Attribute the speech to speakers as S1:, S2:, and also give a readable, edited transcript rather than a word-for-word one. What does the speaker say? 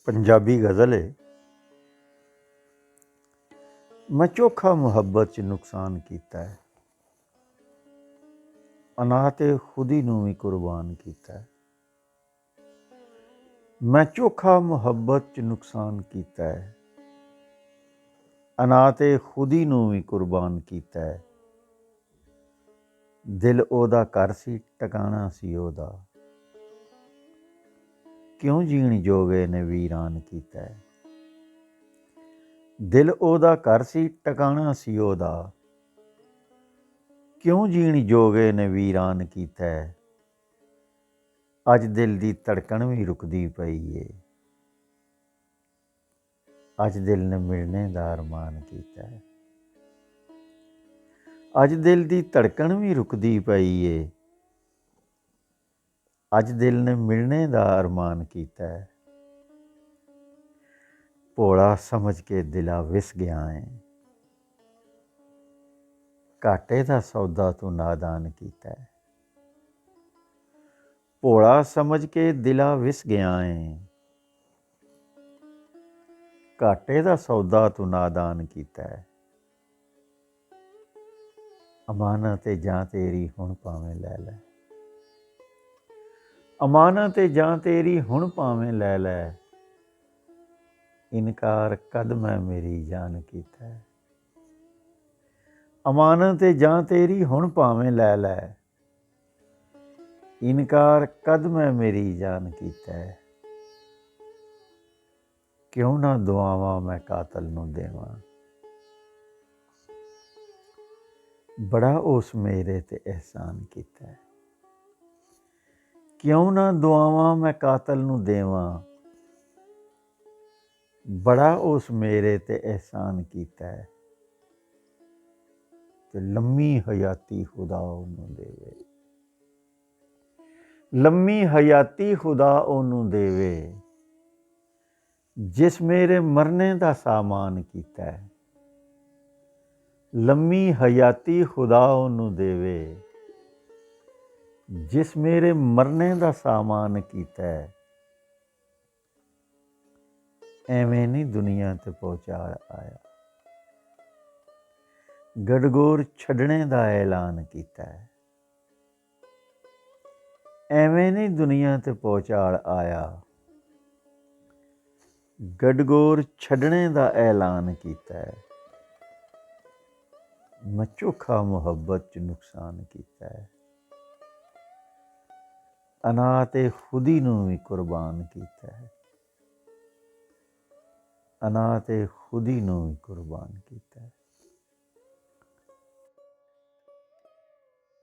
S1: पंजाबी गज़ल है। मैं चोखा मुहब्बत च नुकसान कीता है, अनाह ते खुदी नूं भी कुर्बान कीता है। मैं चोखा मुहब्बत च नुकसान कीता है, अनाह ते खुदी नूं भी कुर्बान कीता है। दिल ओदा घर सी, टकाना सी ओदा, क्यों जीण जोगे ने वीरान कीता है। दिल ओदा घर सी, टकाना सी ओदा, क्यों जीण जोगे ने वीरान कीता है। अज दिल दी धड़कन भी रुकदी पई है, अज दिल ने मिलने दा अरमान कीता है। अज दिल दी धड़कन भी रुकदी पई है, अज दिल ने मिलने दा अरमान कीता है। भोला समझ के दिला विस गया है, घाटे दा सौदा तू नादान कीता है। भोला समझ के दिला विस गया है, घाटे दा सौदा तू नादान कीता है। अमानत है जां तेरी हुण भावें लै लै, अमानत है जां तेरी हुण भावें लै लै, इनकार कद मैं मेरी जान कीता है। अमानत है जां तेरी हुण भावें लै लै, इनकार कद मैं मेरी जान कीता है। क्यों ना दुआवां मैं कातल नूं देवां, बड़ा उस मेरे ते एहसान कीता है। क्यों ना दुआवां मैं कातल नूं देवां, बड़ा उस मेरे ते एहसान कीता है। ते लम्मी हयाती खुदा ओनू देवे, लम्मी हयाती खुदा ओनू देवे, जिस मेरे मरने दा सामान कीता है। लम्मी हयाती खुदा ओनू देवे, जिस मेरे मरने दा सामान कीता है। एवें नहीं दुनिया ते पहुँचा आया, गडगोर छड्डने दा ऐलान कीता है। एवें नहीं दुनिया ते पहुँचा आया, गडगोर छड्डने दा ऐलान कीता है। मैं चोखा मुहब्बत च नुकसान कीता है, अनाह ते खुदी नूं भी कुर्बान कीता है। अनाह ते खुदी नूं भी कुर्बान कीता।